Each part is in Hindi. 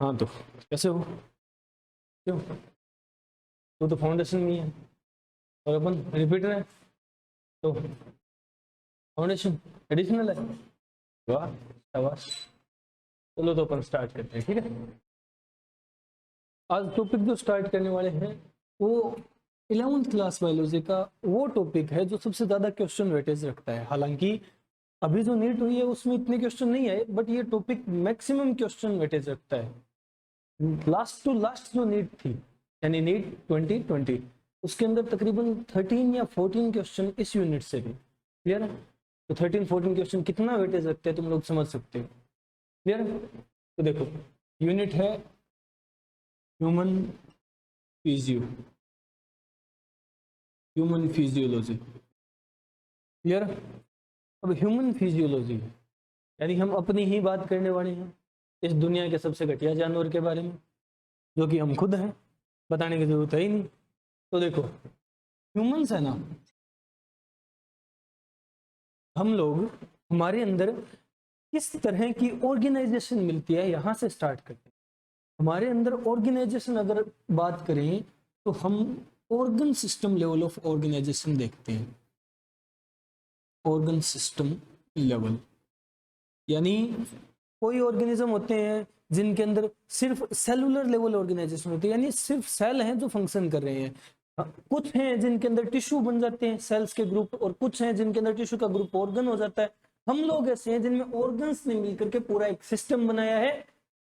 हाँ तो कैसे हो? क्यों? तो फाउंडेशन में ही है और अपन रिपीटर है, तो फाउंडेशन एडिशनल है। वाह शाबाश। चलो तो अपन स्टार्ट करते हैं, ठीक है। आज टॉपिक जो स्टार्ट करने वाले हैं वो 11th क्लास बायोलॉजी का वो टॉपिक है जो सबसे ज्यादा क्वेश्चन वेटेज रखता है। हालांकि अभी जो नीट हुई है उसमें इतने क्वेश्चन नहीं आए, बट ये टॉपिक मैक्सिमम क्वेश्चन वेटेज रखता है। लास्ट टू लास्ट जो नीट थी यानी नीट 2020, उसके अंदर तकरीबन 13 या 14 क्वेश्चन इस यूनिट से भी। क्लियर है? तो 13-14 क्वेश्चन कितना वेटेज रखते हैं तुम लोग समझ सकते हो। क्लियर है? तो देखो, यूनिट है ह्यूमन फिजियोलॉजी। क्लियर? अब ह्यूमन फिजियोलॉजी यानी हम अपनी ही बात करने वाले हैं इस दुनिया के सबसे घटिया जानवर के बारे में, जो कि हम खुद हैं, बताने की जरूरत है ही नहीं। तो देखो, ह्यूमंस है ना, हम लोग, हमारे अंदर किस तरह की ऑर्गेनाइजेशन मिलती है यहां से स्टार्ट करते हैं। हमारे अंदर ऑर्गेनाइजेशन अगर बात करें तो हम organ system level of organisation देखते हैं। ऑर्गन सिस्टम लेवल यानी कोई ऑर्गेनिज्म होते हैं जिनके अंदर सिर्फ सेलुलर लेवल ऑर्गेनाइजेशन होती है, यानी सिर्फ सेल हैं जो फंक्शन कर रहे हैं। कुछ हैं जिनके अंदर टिश्यू बन जाते हैं सेल्स के ग्रुप, और कुछ हैं जिनके अंदर टिश्यू का ग्रुप ऑर्गन हो जाता है। हम लोग ऐसे हैं जिनमें ऑर्गन्स ने मिलकर के पूरा एक सिस्टम बनाया है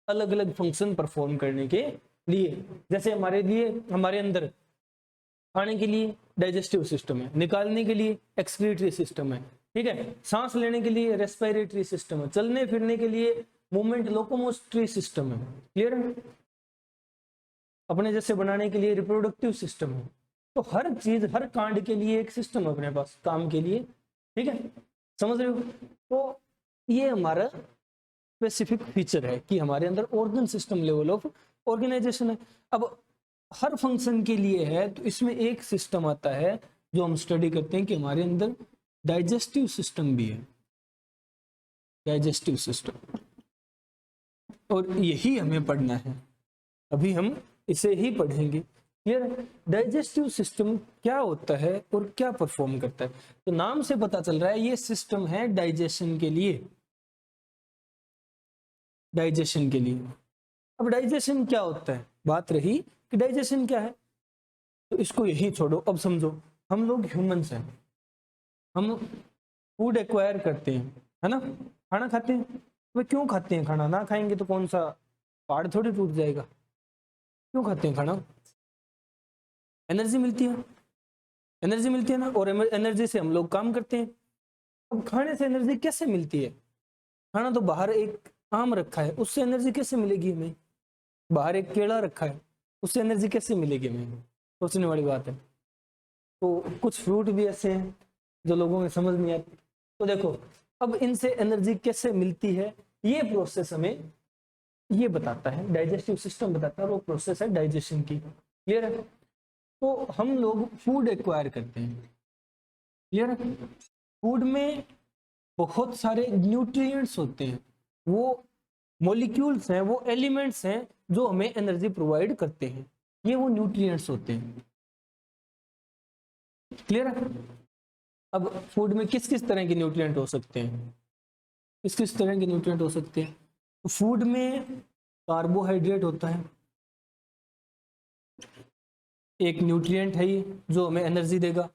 अलग अलग फंक्शन परफॉर्म करने के लिए। जैसे हमारे लिए, हमारे अंदर खाने के लिए डाइजेस्टिव सिस्टम है, निकालने के लिए एक्सक्रीटरी सिस्टम है, ठीक है, सांस लेने के लिए रेस्पिरेटरी सिस्टम है, चलने फिरने के लिए मूवमेंट लोकोमोटरी सिस्टम है। क्लियर है? अपने जैसे बनाने के लिए रिप्रोडक्टिव सिस्टम है। तो हर चीज, हर कांड के लिए एक सिस्टम है अपने पास काम के लिए, ठीक है, समझ रहे हो? तो ये हमारा स्पेसिफिक फीचर है कि हमारे अंदर organ system level of organisation है। अब हर फंक्शन के लिए है तो इसमें एक सिस्टम आता है जो हम स्टडी करते हैं कि हमारे अंदर डाइजेस्टिव सिस्टम भी है। डाइजेस्टिव सिस्टम, और यही हमें पढ़ना है, अभी हम इसे ही पढ़ेंगे। क्लियर है? डाइजेस्टिव सिस्टम क्या होता है और क्या परफॉर्म करता है। तो नाम से पता चल रहा है ये सिस्टम है डाइजेशन के लिए। डाइजेशन के लिए। अब डाइजेशन क्या होता है, बात रही कि डाइजेशन क्या है, तो इसको यही छोड़ो। अब समझो, हम लोग ह्यूमंस हैं, हम फूड एक्वायर करते हैं, है ना, खाना खाते हैं। वे क्यों खाते हैं खाना? ना खाएंगे तो कौन सा पहाड़ थोड़ी टूट जाएगा। क्यों खाते हैं खाना? एनर्जी मिलती है, एनर्जी मिलती है ना, और एनर्जी से हम लोग काम करते हैं। अब खाने से एनर्जी कैसे मिलती है? खाना तो बाहर एक आम रखा है, उससे एनर्जी कैसे मिलेगी हमें? बाहर एक केला रखा है, उससे एनर्जी कैसे मिलेगी हमें? सोचने वाली बात है। तो कुछ फ्रूट भी ऐसे हैं जो लोगों में समझ नहीं आती। तो देखो, अब इनसे एनर्जी कैसे मिलती है ये प्रोसेस हमें ये बताता है, डाइजेस्टिव सिस्टम बताता है, वो प्रोसेस है डाइजेशन की। क्लियर है? तो हम लोग फूड एक्वायर करते हैं। क्लियर है? फूड में बहुत सारे न्यूट्रिएंट्स होते हैं, वो मॉलिक्यूल्स हैं, वो एलिमेंट्स हैं जो हमें एनर्जी प्रोवाइड करते हैं। ये वो न्यूट्रिएंट्स होते हैं। क्लियर है? अब फूड में किस किस तरह के न्यूट्रिएंट हो सकते हैं? किस किस तरह के न्यूट्रिएंट हो सकते हैं? तो फूड में कार्बोहाइड्रेट होता है, एक न्यूट्रिएंट है ये जो हमें एनर्जी देगा।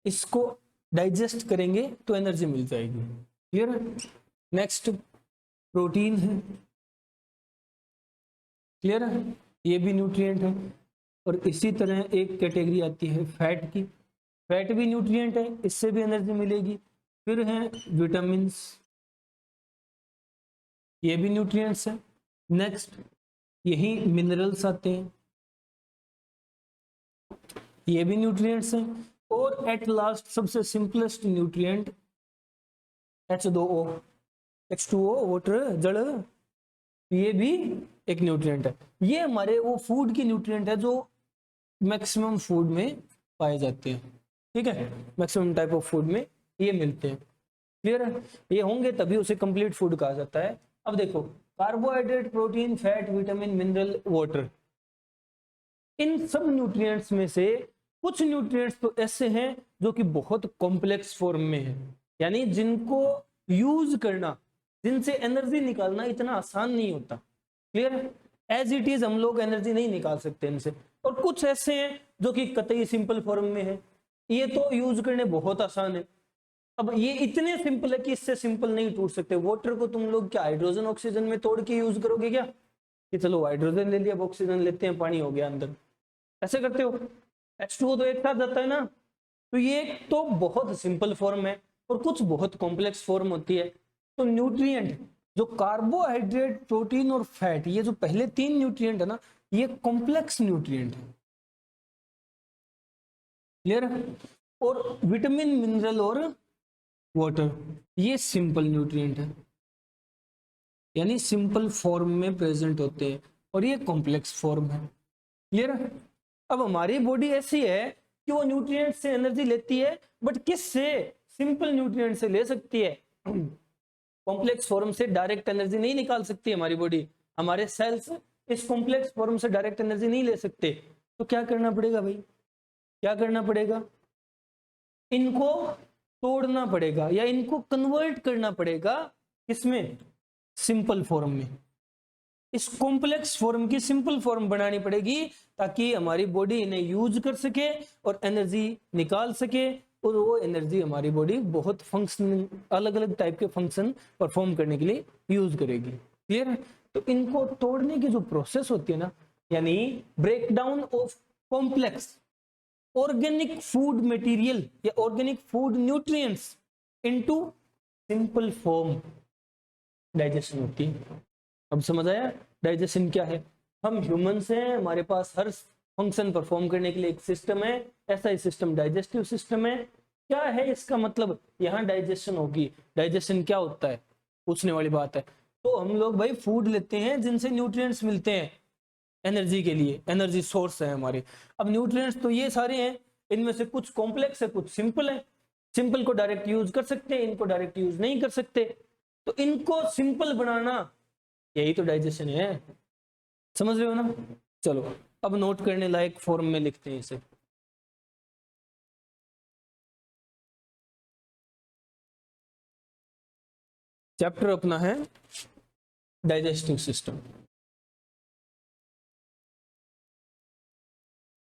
इसको डाइजेस्ट करेंगे तो एनर्जी मिल जाएगी। क्लियर है? नेक्स्ट प्रोटीन है। क्लियर है? ये भी न्यूट्रिएंट है। और इसी तरह एक कैटेगरी आती है फैट की। फैट भी न्यूट्रिएंट है, इससे भी एनर्जी मिलेगी। फिर है विटामिन्स, ये भी न्यूट्रिएंट्स है। नेक्स्ट यही मिनरल्स आते हैं, ये भी न्यूट्रिएंट्स हैं। और एट लास्ट सबसे simplest nutrient H2O, H2O water, जल, ये भी एक न्यूट्रिएंट है। ये हमारे वो फूड की न्यूट्रिएंट है जो मैक्सिमम फूड में पाए जाते हैं। ठीक है, मैक्सिमम टाइप ऑफ फूड में ये मिलते हैं। क्लियर है? ये होंगे तभी उसे कंप्लीट फूड कहा जाता है। अब देखो, carbohydrate, protein, fat, vitamin, mineral, water. इन सब न्यूट्रिएंट्स में से कुछ न्यूट्रिएंट्स तो ऐसे हैं जो कि बहुत कॉम्प्लेक्स फॉर्म में है, यानी जिनको यूज करना, जिनसे एनर्जी निकालना इतना आसान नहीं होता। क्लियर है? एज इट इज हम लोग एनर्जी नहीं निकाल सकते इनसे। और कुछ ऐसे हैं जो कि कतई सिंपल फॉर्म में है, ये तो यूज करने बहुत आसान है। अब ये इतने सिंपल है कि इससे सिंपल नहीं टूट सकते। वाटर को तुम लोग क्या हाइड्रोजन ऑक्सीजन में तोड़ के यूज करोगे क्या, कि चलो हाइड्रोजन ले लिया, ऑक्सीजन लेते हैं, पानी हो गया अंदर, ऐसे करते हो? H2O तो एक साथ जाता है ना। तो ये तो बहुत सिंपल फॉर्म है और कुछ बहुत कॉम्प्लेक्स फॉर्म होती है। तो न्यूट्रिएंट जो कार्बोहाइड्रेट, प्रोटीन और फैट, ये जो पहले तीन न्यूट्रिएंट है ना, ये कॉम्प्लेक्स न्यूट्रिएंट है। क्लियर है? और विटामिन, मिनरल और वाटर ये सिंपल न्यूट्रिएंट है, यानी सिंपल फॉर्म में प्रेजेंट होते हैं, और ये कॉम्प्लेक्स फॉर्म है। क्लियर है? अब हमारी बॉडी ऐसी है कि वो न्यूट्रिएंट से एनर्जी लेती है, बट किस से? सिंपल न्यूट्रिएंट से ले सकती है। कॉम्प्लेक्स फॉर्म से डायरेक्ट एनर्जी नहीं निकाल सकती हमारी बॉडी। हमारे सेल्स इस कॉम्प्लेक्स फॉर्म से डायरेक्ट एनर्जी नहीं ले सकते। तो क्या करना पड़ेगा भाई? क्या करना पड़ेगा? इनको तोड़ना पड़ेगा या इनको कन्वर्ट करना पड़ेगा। किसमें? सिंपल फॉर्म में। इस कॉम्प्लेक्स फॉर्म की सिंपल फॉर्म बनानी पड़ेगी ताकि हमारी बॉडी इन्हें यूज कर सके और एनर्जी निकाल सके, और वो एनर्जी हमारी बॉडी बहुत फंक्शन, अलग अलग टाइप के फंक्शन परफॉर्म करने के लिए यूज करेगी। क्लियर है? तो इनको तोड़ने की जो प्रोसेस होती है ना, यानी break down of complex organic food material या organic food nutrients into simple form, digestion होती है। अब समझ आया डाइजेशन क्या है? हम ह्यूमंस हैं, हमारे पास हर फंक्शन परफॉर्म करने के लिए एक सिस्टम है, ऐसा ही सिस्टम डाइजेस्टिव सिस्टम है। क्या है इसका मतलब? यहाँ डाइजेशन होगी। डाइजेशन क्या होता है पूछने वाली बात है। तो हम लोग भाई फूड लेते हैं जिनसे न्यूट्रिएंट्स मिलते हैं एनर्जी के लिए, एनर्जी सोर्स है हमारे। अब न्यूट्रिएंट्स तो ये सारे हैं, इनमें से कुछ कॉम्प्लेक्स है, कुछ सिंपल है। सिंपल को डायरेक्ट यूज कर सकते हैं, इनको डायरेक्ट यूज नहीं कर सकते। तो इनको सिंपल बनाना, यही तो डाइजेशन है। समझ रहे हो ना? चलो अब नोट करने लायक फॉर्म में लिखते हैं इसे। चैप्टर अपना है डाइजेस्टिव सिस्टम,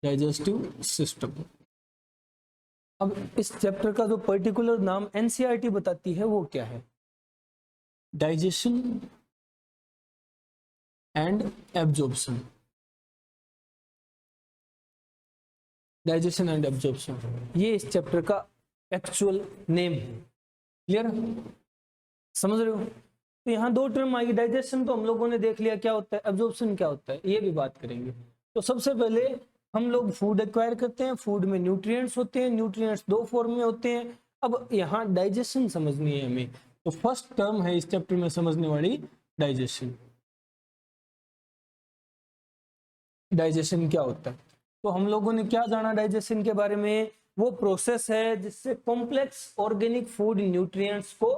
डाइजेस्टिव सिस्टम। अब इस चैप्टर का जो पर्टिकुलर नाम एनसीईआरटी बताती है वो क्या है? Digestion and absorption. Digestion and absorption, ये इस चैप्टर का एक्चुअल नेम है। क्लियर? समझ रहे हो? तो यहाँ दो टर्म आई, डाइजेशन तो हम लोगों ने देख लिया क्या होता है, एब्जॉर्प्शन क्या होता है ये भी बात करेंगे। तो सबसे पहले हम लोग फूड एक्वायर करते हैं, फूड में न्यूट्रिएंट्स होते हैं, न्यूट्रिएंट्स दो फॉर्म में होते हैं। अब यहाँ डाइजेशन समझनी है हमें, तो फर्स्ट टर्म है इस चैप्टर में समझने वाली डाइजेशन। डाइजेशन क्या होता है? तो हम लोगों ने क्या जाना डाइजेशन के बारे में? वो प्रोसेस है जिससे कॉम्प्लेक्स ऑर्गेनिक फूड न्यूट्रिएंट्स को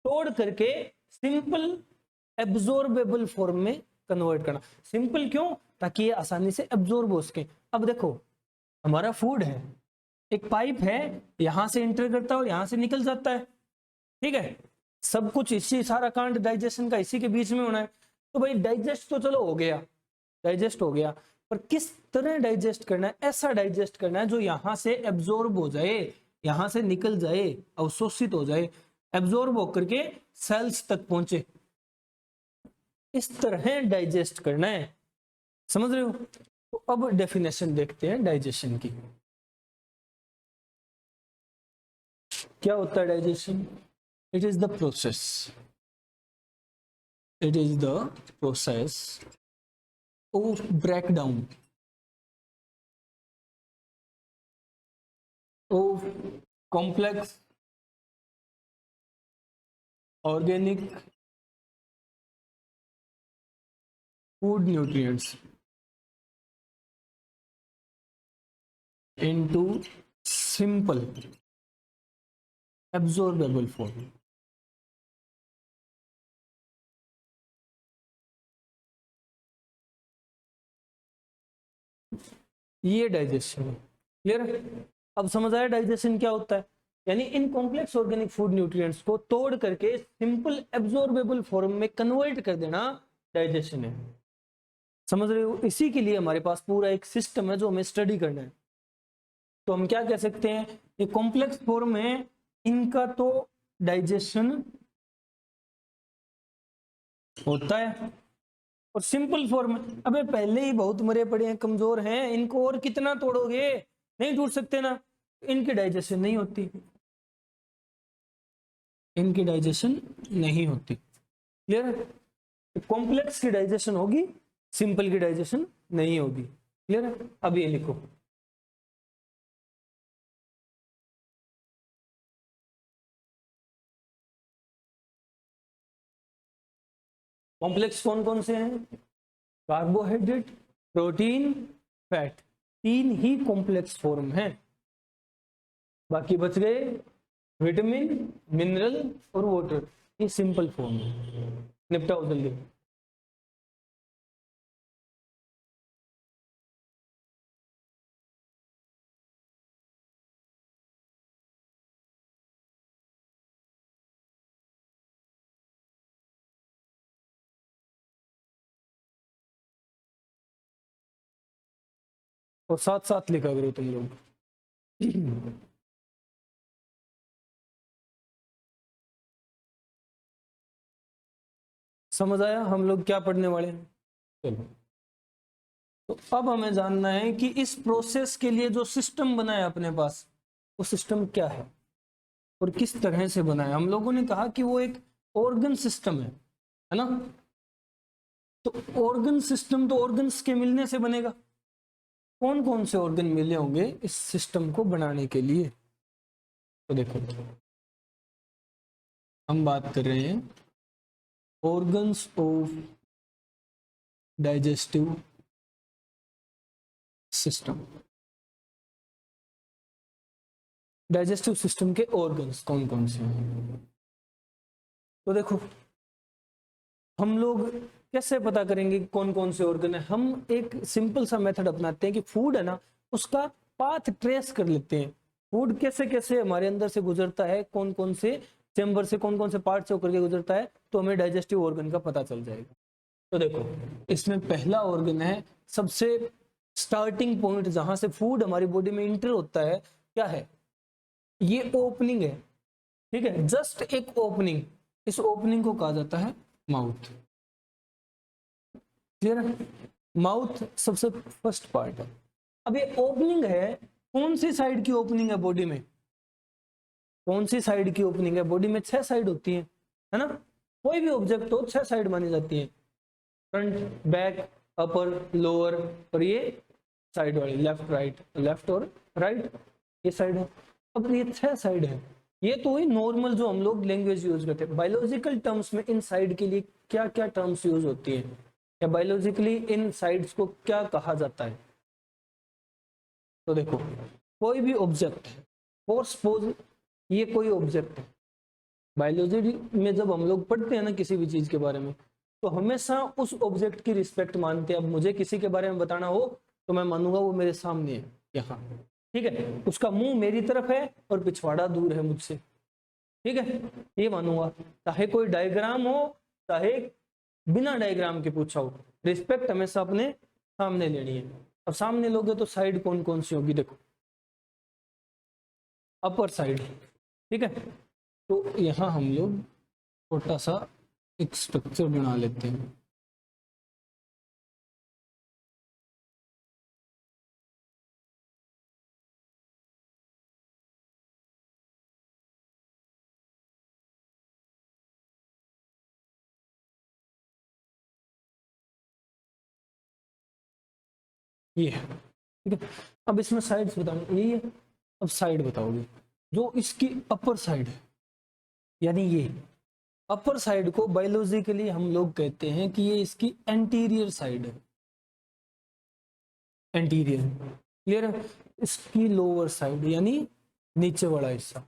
तोड़ करके सिंपल एब्जॉर्बेबल फॉर्म में कन्वर्ट करना। सिंपल क्यों? ताकि ये आसानी से एब्जॉर्ब हो सके। अब देखो हमारा फूड है, एक पाइप है, यहां से एंटर करता है और यहां से निकल जाता है। ठीक है? सब कुछ इसी, सारा कांड डाइजेशन का इसी के बीच में होना है। तो भाई डाइजेस्ट तो चलो हो गया, डाइजेस्ट हो गया, पर किस तरह डाइजेस्ट करना है? ऐसा डाइजेस्ट करना है जो यहां से एब्जॉर्ब हो जाए, यहां से निकल जाए, अवशोषित हो जाए, एब्जॉर्ब होकर के सेल्स तक पहुंचे। इस तरह डाइजेस्ट करना है। समझ रहे हो? तो अब डेफिनेशन देखते हैं डाइजेशन की। क्या होता है digestion? It is the process, it is the process of breakdown of complex organic food nutrients into simple absorbable form। ये डाइजेशन है। क्लियर है? अब समझ आया डाइजेशन क्या होता है? यानी in complex organic food nutrients को तोड़ करके सिंपल एब्जॉर्बेबल फॉर्म में कन्वर्ट कर देना डाइजेशन है। समझ रहे हो? इसी के लिए हमारे पास पूरा एक सिस्टम है जो हमें स्टडी करना है। तो हम क्या कह सकते हैं, ये कॉम्प्लेक्स फॉर्म है, इनका तो डाइजेशन होता है। और सिंपल फॉर्म, अबे पहले ही बहुत मरे पड़े हैं, कमजोर हैं, इनको और कितना तोड़ोगे, नहीं टूट सकते ना। इनकी डाइजेशन नहीं होती, इनकी डाइजेशन नहीं होती। क्लियर है? कॉम्प्लेक्स की डाइजेशन होगी, सिंपल की डाइजेशन नहीं होगी। क्लियर है? अब ये लिखो, कॉम्प्लेक्स कौन कौन से हैं? कार्बोहाइड्रेट, प्रोटीन, फैट, तीन ही कॉम्प्लेक्स फॉर्म हैं। बाकी बच गए विटामिन, मिनरल और वाटर, ये सिंपल फॉर्म है। निपटाओ जल्दी। और साथ साथ लिखा करो तुम लोग। समझ आया हम लोग क्या पढ़ने वाले हैं? चलो, तो अब हमें जानना है कि इस प्रोसेस के लिए जो सिस्टम बना है अपने पास, वो सिस्टम क्या है और किस तरह से बना है। हम लोगों ने कहा कि वो एक ऑर्गन सिस्टम है ना? तो ऑर्गन सिस्टम तो ऑर्गन्स के मिलने से बनेगा। कौन कौन से ऑर्गन मिले होंगे इस सिस्टम को बनाने के लिए? तो देखो, हम बात कर रहे हैं organs of digestive system. Digestive system के ऑर्गन्स कौन कौन से हैं? तो देखो, हम लोग कैसे पता करेंगे कौन कौन से ऑर्गन है? हम एक सिंपल सा मेथड अपनाते हैं कि फूड है ना, उसका पाथ ट्रेस कर लेते हैं। फूड कैसे कैसे हमारे अंदर से गुजरता है, कौन कौन से चेंबर से, कौन कौन से पार्ट से होकर के गुजरता है, तो हमें डाइजेस्टिव ऑर्गन का पता चल जाएगा। तो देखो, इसमें पहला ऑर्गन है, सबसे स्टार्टिंग पॉइंट जहां से फूड हमारी बॉडी में इंटर होता है, क्या है? ये ओपनिंग है। ठीक है, जस्ट एक ओपनिंग, इस ओपनिंग को कहा जाता है माउथ। क्लियर है? माउथ सबसे फर्स्ट पार्ट है। अब ये ओपनिंग है, कौन सी साइड की ओपनिंग है बॉडी में? कौन सी साइड की ओपनिंग है बॉडी में? 6 साइड होती है ना? कोई भी ऑब्जेक्ट हो 6 साइड मानी जाती है, फ्रंट, बैक, अपर, लोअर, और ये साइड वाली लेफ्ट राइट, लेफ्ट और राइट, ये साइड है। अब ये 6 साइड है। ये तो हुई नॉर्मल जो हम लोग लैंग्वेज यूज करते हैं। बायोलॉजिकल टर्म्स में इन साइड के लिए क्या क्या टर्म्स यूज होती है, या बायोलॉजिकली इन साइड्स को क्या कहा जाता है? तो देखो, कोई भी ऑब्जेक्ट है, फॉर सपोज ये कोई ऑब्जेक्ट है, बायोलॉजी में जब हम लोग पढ़ते हैं ना किसी भी चीज के बारे में, तो हमेशा उस ऑब्जेक्ट की रिस्पेक्ट मानते हैं। अब मुझे किसी के बारे में बताना हो तो मैं मानूंगा वो मेरे सामने है, यहाँ, ठीक है, उसका मुंह मेरी तरफ है और पिछवाड़ा दूर है मुझसे, ठीक है, ये मानूंगा। चाहे कोई डायग्राम हो, चाहे बिना डायग्राम के पूछा हो, रिस्पेक्ट हमेशा अपने सामने लेनी है। अब सामने लोगे तो साइड कौन कौन सी होगी? देखो, अपर साइड, ठीक है। तो यहाँ हम लोग छोटा सा एक स्ट्रक्चर बना लेते हैं। ये है, ठीक है। अब इसमें साइड्स बताओ, ये है। अब साइड बताओगे, जो इसकी अपर साइड है, यानी ये अपर साइड को बायोलॉजिकली हम लोग कहते हैं कि ये इसकी एंटीरियर साइड है, एंटीरियर। क्लियर है? इसकी लोअर साइड यानी नीचे वाला हिस्सा,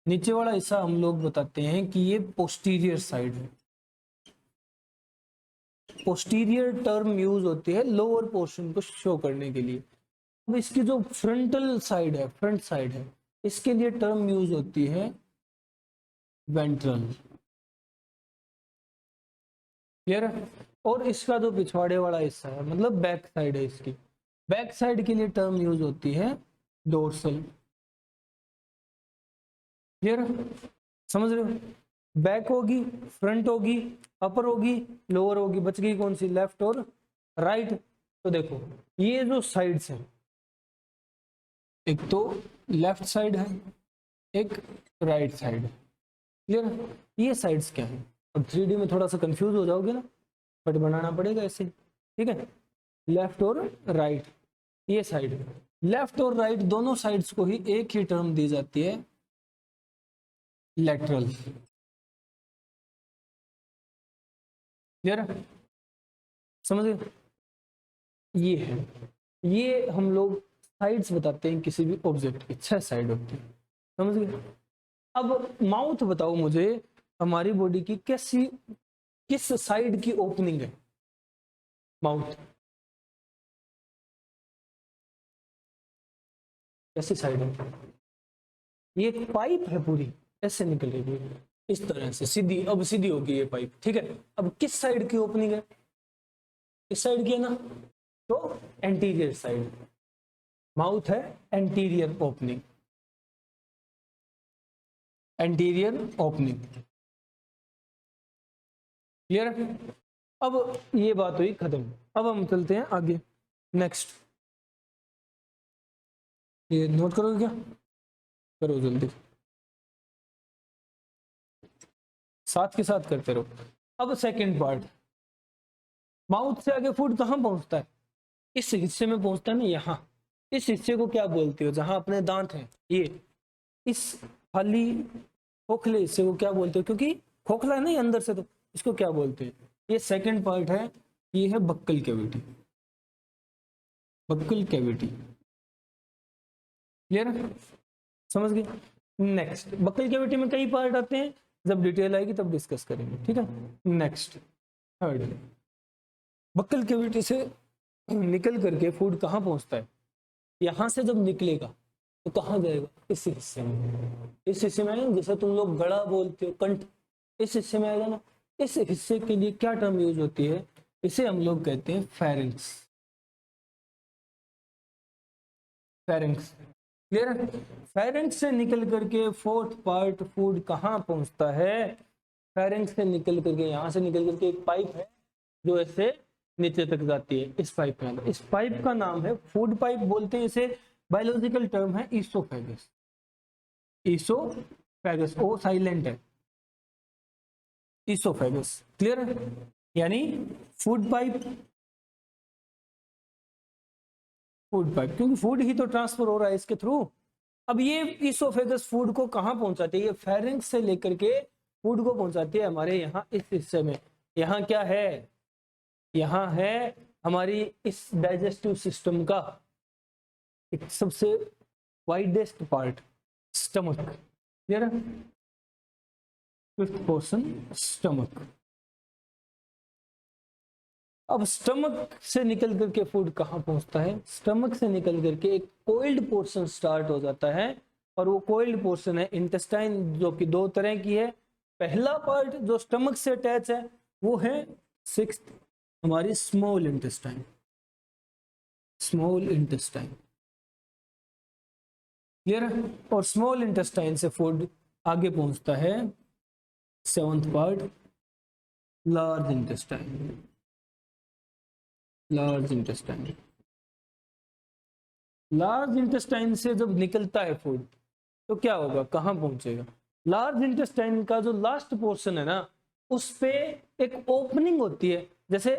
नीचे वाला हिस्सा हम लोग बताते हैं कि ये पोस्टीरियर साइड है। पोस्टीरियर टर्म यूज होती है लोअर पोर्शन को शो करने के लिए। अब इसकी जो फ्रंटल साइड है, फ्रंट साइड है, इसके लिए टर्म यूज होती है वेंट्रल। क्लियर है? और इसका जो पिछवाड़े वाला हिस्सा है, मतलब बैक साइड है, इसकी बैक साइड के लिए टर्म यूज होती है डोर्सल। क्लियर है? समझ रहे हो? बैक होगी, फ्रंट होगी, अपर होगी, लोअर होगी, बच गई कौन सी? लेफ्ट और राइट। तो देखो ये जो साइड्स हैं, एक तो लेफ्ट साइड है, एक राइट साइड है। क्लियर है? ये साइड्स क्या है? अब 3D में थोड़ा सा कंफ्यूज हो जाओगे ना, बट बनाना पड़ेगा ऐसे। ठीक है? लेफ्ट और राइट, ये साइड है। लेफ्ट और राइट दोनों साइड्स को ही एक ही टर्म दी जाती है, लेटरल। क्लियर है? समझ गए? ये है, ये हम लोग साइड्स बताते हैं किसी भी ऑब्जेक्ट की, 6 साइड होती है। समझ गए? अब माउथ बताओ मुझे, हमारी बॉडी की कैसी, किस साइड की ओपनिंग है माउथ? कैसी साइड है? ये एक पाइप है पूरी, ऐसे निकलेगी इस तरह से सीधी। अब सीधी होगी ये पाइप। ठीक है? अब किस साइड की ओपनिंग है? इस साइड की है ना, तो एंटीरियर साइड। माउथ है anterior opening, anterior opening. Clear है? अब ये बात हुई खत्म। अब हम चलते हैं आगे, नेक्स्ट। ये नोट करोगे क्या? करो जल्दी, साथ के साथ करते रहो। अब सेकंड पार्ट, माउथ से आगे फूड कहाँ पहुंचता है? इस हिस्से में पहुंचता है ना, यहाँ। इस हिस्से को क्या बोलते हो जहां अपने दांत हैं? ये इस खाली खोखले हिस्से को क्या बोलते हो? क्योंकि खोखला है ना ये अंदर से, तो इसको क्या बोलते हैं? ये सेकंड पार्ट है, ये है buccal cavity. Buccal cavity. Clear है? समझ गए? नेक्स्ट, बक्कल कैविटी में कई पार्ट आते हैं, जब डिटेल आएगी तब डिस्कस करेंगे। ठीक है? नेक्स्ट, थर्ड, बक्कल कैविटी से निकल करके फूड कहाँ पहुंचता है? यहां से जब निकलेगा तो कहाँ जाएगा? इस हिस्से में। इस हिस्से में आएगा, जैसे तुम लोग गड़ा बोलते हो, कंठ, इस हिस्से में आएगा ना। इस हिस्से के लिए क्या टर्म यूज होती है? इसे हम लोग कहते हैं फेरिंक्स। फेरिंक्स। क्लियर है? फेरिंक्स से निकल करके फोर्थ पार्ट फूड कहाँ पहुंचता है? फेरिंक्स से निकल करके, यहां से निकल करके एक पाइप है जो ऐसे नीचे तक जाती है, इस पाइप में। इस पाइप का नाम है फूड पाइप बोलते हैं इसे। बायोलॉजिकल टर्म है ईसोफेगस। ईसोफेगस, ओ साइलेंट है, ईसोफेगस। क्लियर है? यानी फूड पाइप, फूड पाइप, क्योंकि फूड ही तो ट्रांसफर हो रहा है इसके थ्रू। अब ये ईसोफेगस फूड को कहाँ पहुंचाती है? ये फेरिंक्स से लेकर के फूड को पहुंचाती है हमारे यहाँ इस हिस्से में। यहाँ क्या है? यहाँ है हमारी इस डाइजेस्टिव सिस्टम का एक सबसे वाइडेस्ट पार्ट, स्टमक। क्लियर है? Fifth portion, stomach. अब स्टमक से निकल करके फूड कहाँ पहुंचता है? स्टमक से निकल करके एक कोइल्ड पोर्शन स्टार्ट हो जाता है, और वो कोइल्ड पोर्शन है इंटेस्टाइन, जो कि दो तरह की है। पहला पार्ट जो स्टमक से अटैच है वो है सिक्स्थ, हमारी small intestine. Small intestine. Clear है? और स्मॉल इंटेस्टाइन से फूड आगे पहुंचता है, seventh part, large intestine. Large intestine. Large intestine से जब निकलता है फूड तो क्या होगा? कहां पहुंचेगा? लार्ज इंटेस्टाइन का जो लास्ट पोर्शन है ना, उस पे एक ओपनिंग होती है। जैसे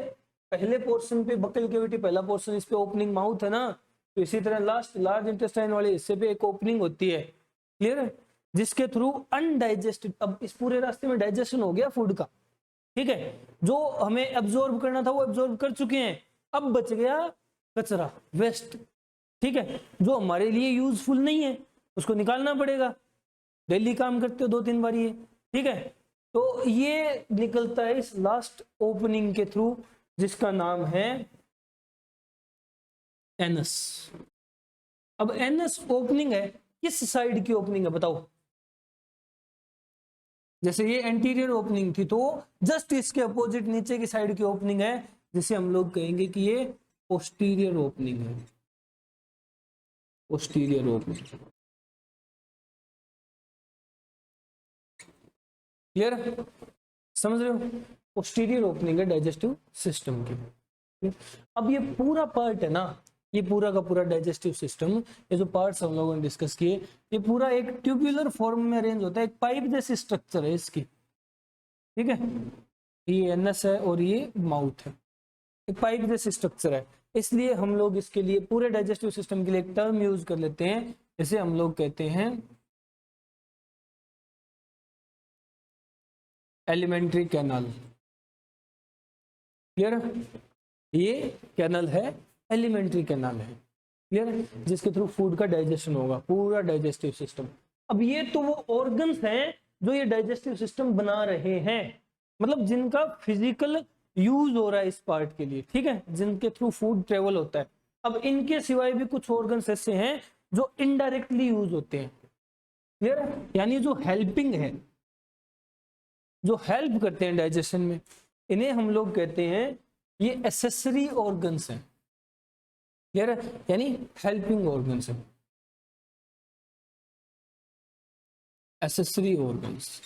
पहले पोर्शन पे बक्कल कैविटी, पहला पोर्शन, इस पे ओपनिंग माउथ है ना, तो इसी तरह लास्ट लार्ज इंटेस्टाइन वाले हिस्से पे एक ओपनिंग होती है। क्लियर है? जिसके थ्रू अनडाइजेस्टेड, अब इस पूरे रास्ते में डाइजेशन हो गया फूड का, ठीक है, जो हमें एब्जॉर्ब करना था वो एब्जॉर्ब कर चुके हैं। अब बच गया कचरा, वेस्ट। ठीक है? जो हमारे लिए यूजफुल नहीं है उसको निकालना पड़ेगा। डेली काम करते हो 2-3 बार ये। ठीक है? तो ये निकलता है इस लास्ट ओपनिंग के थ्रू, जिसका नाम है एनस। अब एनएस ओपनिंग है, किस साइड की ओपनिंग है बताओ? जैसे ये एंटीरियर ओपनिंग थी तो जस्ट इसके अपोजिट नीचे की साइड की ओपनिंग है, जिसे हम लोग कहेंगे कि ये पोस्टीरियर ओपनिंग है। Posterior opening, clear? समझ रहे हो? पोस्टीरियर ओपनिंग है डाइजेस्टिव सिस्टम की। अब ये पूरा पार्ट है ना, ये पूरा का पूरा डाइजेस्टिव सिस्टम, ये जो पार्ट्स हम लोगों ने डिस्कस किए, ये पूरा एक ट्यूबुलर फॉर्म में अरेंज होता है, एक पाइप जैसी स्ट्रक्चर है इसकी, ठीक है? ये एनएस है और ये माउथ है, एक पाइप जैसी स्ट्रक्चर है। इसलिए हम लोग इसके लिए पूरे डाइजेस्टिव सिस्टम के लिए एक टर्म यूज कर लेते हैं, इसे हम लोग कहते हैं एलिमेंट्री कैनाल। क्लियर? ये कैनल है, एलिमेंट्री कैनाल है, क्लियर? जिसके थ्रू फूड का डाइजेशन होगा, पूरा डाइजेस्टिव सिस्टम। अब ये तो वो ऑर्गन्स हैं जो ये डाइजेस्टिव सिस्टम बना रहे हैं, मतलब जिनका फिजिकल यूज हो रहा है इस पार्ट के लिए, ठीक है, जिनके थ्रू फूड ट्रेवल होता है। अब इनके सिवाय भी कुछ ऑर्गन्स ऐसे हैं जो इनडायरेक्टली यूज होते हैं, क्लियर? यानी जो हेल्पिंग है, जो हेल्प करते हैं डाइजेशन में, इन्हें हम लोग कहते हैं ये एसेसरी ऑर्गन्स हैं, क्लियर है? यानी हेल्पिंग ऑर्गन्स है, एसेसरी ऑर्गन्स।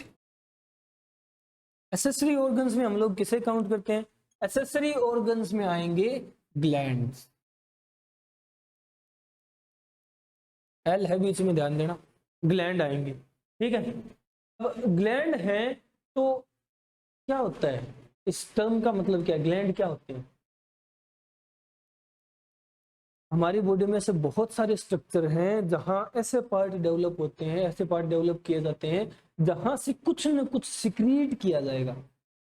एसेसरी ऑर्गन्स में हम लोग किसे काउंट करते हैं? एसेसरी ऑर्गन्स में आएंगे ग्लैंड्स, एल है बीच में, ध्यान देना, ग्लैंड आएंगे, ठीक है? अब ग्लैंड है तो क्या होता है, इस टर्म का मतलब क्या है? ग्लैंड क्या होते हैं? हमारी बॉडी में ऐसे बहुत सारे स्ट्रक्चर हैं जहां ऐसे पार्ट डेवलप होते हैं, ऐसे पार्ट डेवलप किए जाते हैं जहां से कुछ न कुछ सिक्रीट किया जाएगा।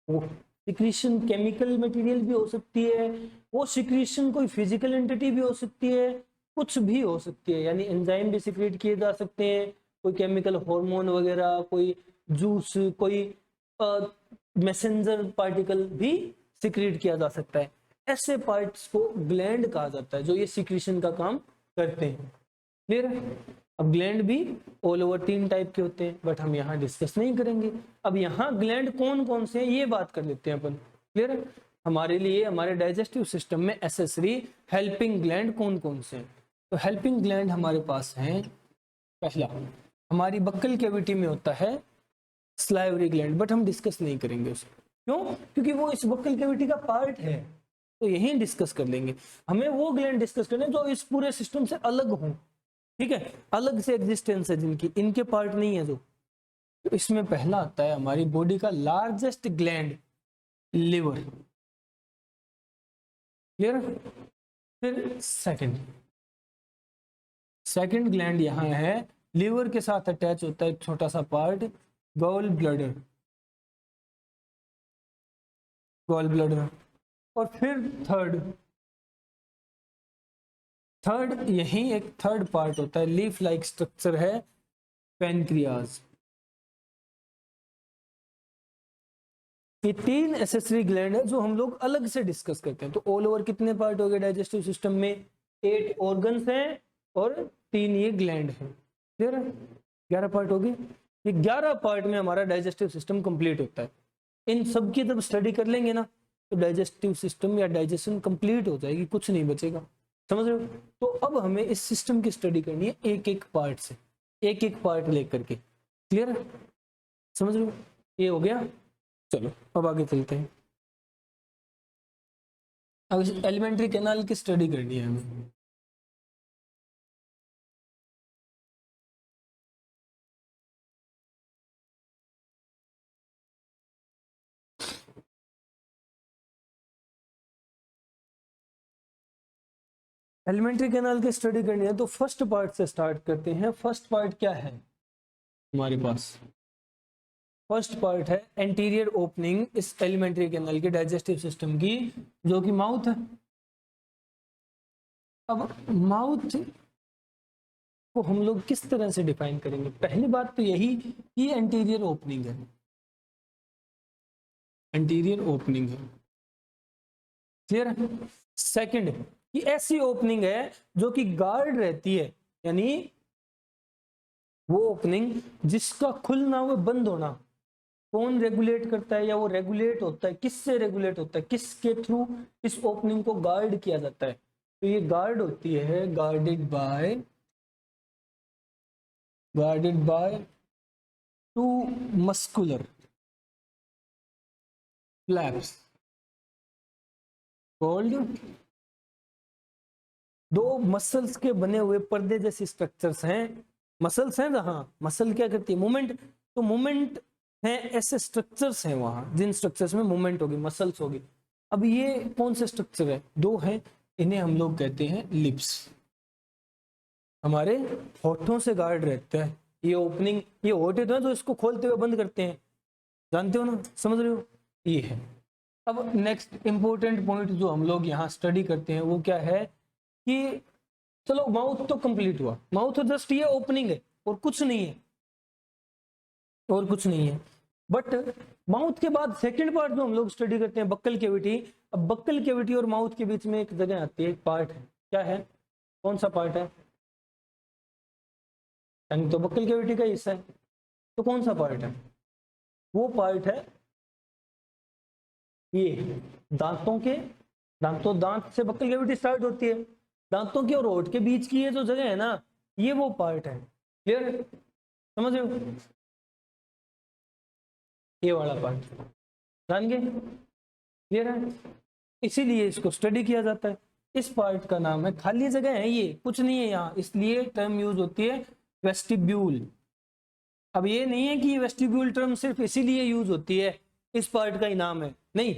वो सिक्रीशन केमिकल मटेरियल भी हो सकती है, वो सिक्रीशन कोई फिजिकल एंटिटी भी हो सकती है, कुछ भी हो सकती है, यानी एंजाइम भी सिक्रीट किए जा सकते हैं, कोई केमिकल हार्मोन वगैरह, कोई जूस, कोई मैसेंजर पार्टिकल भी सिक्रीट किया जा सकता है। ऐसे पार्ट्स को ग्लैंड कहा जाता है जो ये सिक्रीशन का काम करते हैं, क्लियर है? अब ग्लैंड भी ऑल ओवर 3 टाइप के होते हैं, बट हम यहाँ डिस्कस नहीं करेंगे। अब यहाँ ग्लैंड कौन कौन से हैं ये बात कर लेते हैं अपन, क्लियर है? हमारे लिए हमारे डाइजेस्टिव सिस्टम में एसेसरी हेल्पिंग ग्लैंड कौन कौन से हैं? तो हेल्पिंग ग्लैंड हमारे पास हैं, पहला हमारी बक्कल कैविटी में होता है सलाइवरी ग्लैंड, बट हम डिस्कस नहीं करेंगे उसको। क्यों? क्योंकि वो इस बक्कल कैविटी का पार्ट है, तो यही डिस्कस कर लेंगे। हमें वो ग्लैंड डिस्कस करने जो इस पूरे सिस्टम से अलग हों, ठीक है, अलग से एग्जिस्टेंस है जिनकी, इनके पार्ट नहीं है जो। तो इसमें पहला आता है हमारी बॉडी का लार्जेस्ट ग्लैंड, लिवर, क्लियर? फिर सेकंड ग्लैंड यहाँ है, लिवर के साथ अटैच होता है एक छोटा सा part, gall bladder, gall bladder. और फिर थर्ड यही एक थर्ड पार्ट होता है, लीफ लाइक स्ट्रक्चर है, पैनक्रियाज। ये 3 एसेसरी ग्लैंड है जो हम लोग अलग से डिस्कस करते हैं। तो ऑल ओवर कितने पार्ट हो गए डाइजेस्टिव सिस्टम में? 8 ऑर्गन्स हैं और 3 ये ग्लैंड है, क्लियर है? 11 पार्ट हो गए। ये 11 पार्ट में हमारा डाइजेस्टिव सिस्टम कंप्लीट होता है। इन सब की जब स्टडी कर लेंगे ना तो डाइजेस्टिव सिस्टम या डाइजेशन कंप्लीट हो जाएगी, कुछ नहीं बचेगा, समझ रहे हो? तो अब हमें इस सिस्टम की स्टडी करनी है एक एक पार्ट से, एक एक पार्ट लेकर के, क्लियर है? समझ रहे हो? ये हो गया। चलो अब आगे चलते हैं। अब एलिमेंट्री कैनाल की स्टडी करनी है हमें। एलिमेंट्री कैनाल की स्टडी करनी है तो फर्स्ट पार्ट से स्टार्ट करते हैं। फर्स्ट पार्ट क्या है हमारे पास? फर्स्ट पार्ट है एंटीरियर ओपनिंग इस एलिमेंट्री कैनाल के डाइजेस्टिव सिस्टम की, जो कि माउथ है। अब माउथ को हम लोग किस तरह से डिफाइन करेंगे? पहली बात तो यही कि एंटीरियर ओपनिंग है, एंटीरियर ओपनिंग है, क्लियर है? सेकंड कि ऐसी ओपनिंग है जो कि गार्ड रहती है यानी वो ओपनिंग जिसका खुलना व बंद होना कौन रेगुलेट करता है, या वो रेगुलेट होता है, किससे रेगुलेट होता है, किसके थ्रू इस ओपनिंग को गार्ड किया जाता है। तो ये गार्ड होती है, guarded by two muscular flaps called, दो मसल्स के बने हुए पर्दे जैसे स्ट्रक्चर्स हैं, मसल्स हैं जहां मसल क्या करती है, मूवमेंट, तो मूवमेंट है, ऐसे स्ट्रक्चर्स हैं वहां जिन स्ट्रक्चर्स में मूवमेंट होगी, मसल्स होगी। अब ये कौन से स्ट्रक्चर है, दो हैं, इन्हें हम लोग कहते हैं लिप्स। हमारे होठों से गार्ड रहता है ये ओपनिंग, ये होठ है तो इसको खोलते हुए बंद करते हैं, जानते हो ना, समझ रहे हो, ये है। अब नेक्स्ट इंपॉर्टेंट पॉइंट जो हम लोग यहाँ स्टडी करते हैं वो क्या है कि चलो माउथ तो कंप्लीट हुआ, माउथ तो जस्ट ये ओपनिंग है और कुछ नहीं है, और कुछ नहीं है। बट माउथ के बाद सेकंड पार्ट जो हम लोग स्टडी करते हैं बक्कल कैविटी। अब बक्कल कैविटी और माउथ के बीच में एक जगह आती है, एक पार्ट है, क्या है, कौन सा पार्ट है, टंग तो बक्कल कैविटी का हिस्सा है, तो कौन सा पार्ट है, वो पार्ट है ये दांतों के, दांत से बक्कल कैविटी स्टार्ट होती है, दांतों के और होठ के बीच की ये जो जगह है ना, ये वो पार्ट है, क्लियर, समझ रहे हो, ये वाला पार्ट, जान गए, क्लियर है, इसीलिए इसको स्टडी किया जाता है। इस पार्ट का नाम है, खाली जगह है ये, कुछ नहीं है यहाँ, इसलिए टर्म यूज होती है वेस्टिब्यूल। अब ये नहीं है कि वेस्टिब्यूल टर्म सिर्फ इसीलिए यूज होती है, इस पार्ट का ही नाम है, नहीं,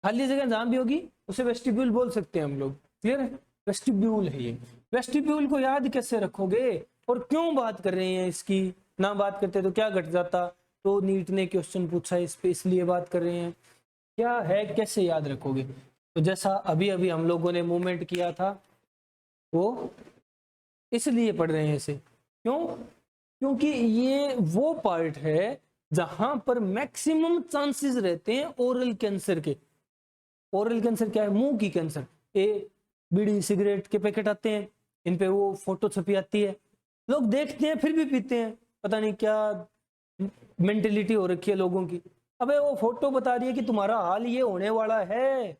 खाली जगह जहां भी होगी उसे वेस्टिब्यूल बोल सकते हैं हम लोग, क्लियर है, वेस्टिब्यूल है ये। वेस्टिब्यूल को याद कैसे रखोगे और क्यों बात कर रहे हैं इसकी, ना बात करते तो क्या घट जाता, तो नीट ने क्वेश्चन पूछा इस पे, इसलिए बात कर रहे हैं, क्या है, कैसे याद रखोगे। तो जैसा अभी अभी हम लोगों ने मूवमेंट किया था वो इसलिए पढ़ रहे हैं इसे, क्यों, क्योंकि ये वो पार्ट है जहां पर मैक्सिमम चांसेस रहते हैं ओरल कैंसर के। ओरल कैंसर क्या है, मुंह की कैंसर, ये बीड़ी सिगरेट के पैकेट आते हैं, इन पे वो फोटो छपी आती है, लोग देखते हैं फिर भी पीते हैं, पता नहीं क्या मेंटेलिटी हो रखी है लोगों की। अबे वो फोटो बता रही है कि तुम्हारा हाल ये होने वाला है,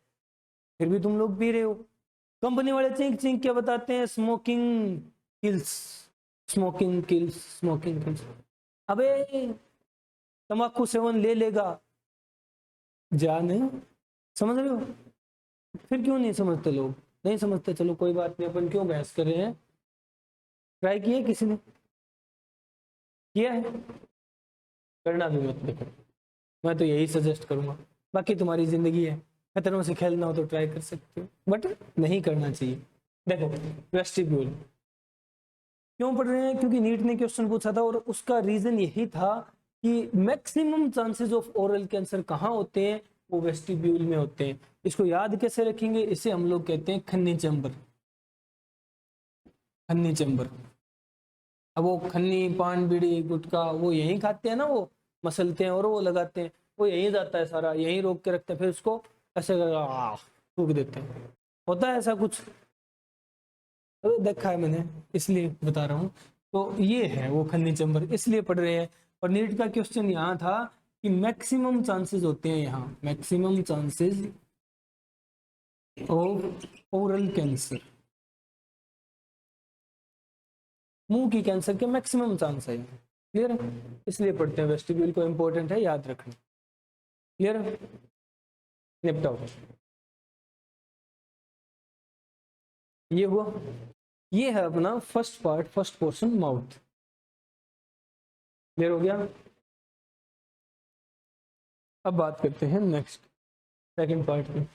फिर भी तुम लोग पी रहे हो। कंपनी वाले चिंक चिंक क्या बताते हैं, smoking kills, smoking kills, smoking kills. अबे तंबाकू सेवन ले लेगा जान, समझ रहे हो, फिर क्यों नहीं समझते लोग, नहीं समझते, चलो कोई बात नहीं, अपन क्यों बहस कर रहे हैं, ट्राई किया किसी ने, किया है, करना भी मत देखो, मैं तो यही सजेस्ट करूंगा, बाकी तुम्हारी जिंदगी है, खतरों से खेलना हो तो ट्राई कर सकते हो, बट नहीं करना चाहिए। देखो वेस्टिब्यूल क्यों पढ़ रहे हैं, क्योंकि नीट ने क्वेश्चन पूछा था और उसका रीजन यही था कि maximum chances of oral cancer कहाँ होते हैं, वो वेस्टिब्यूल में होते हैं। इसको याद कैसे रखेंगे, इसे हम लोग कहते हैं खन्नी चैम्बर, खन्नी चैम्बर। अब वो खन्नी पान बीड़ी गुटखा वो यहीं खाते हैं ना, वो मसलते हैं और वो लगाते हैं, वो यहीं जाता है सारा, यहीं रोक के रखते हैं, फिर उसको ऐसे फूक देते हैं, होता है ऐसा कुछ, तो देखा है मैंने इसलिए बता रहा हूँ। तो ये है वो खन्नी चैम्बर, इसलिए पढ़ रहे हैं। और नीट का क्वेश्चन यहाँ था कि मैक्सिमम चांसेस होते हैं यहाँ, maximum chances of oral cancer, मुंह की कैंसर के मैक्सिमम चांस है, क्लियर है, इसलिए पढ़ते हैं, वेस्टिब्यूल को इंपॉर्टेंट है याद रखना, क्लियर है, निपटाओ, ये हुआ, ये है अपना first part, first portion mouth, clear हो गया। अब बात करते हैं नेक्स्ट सेकंड पार्ट में।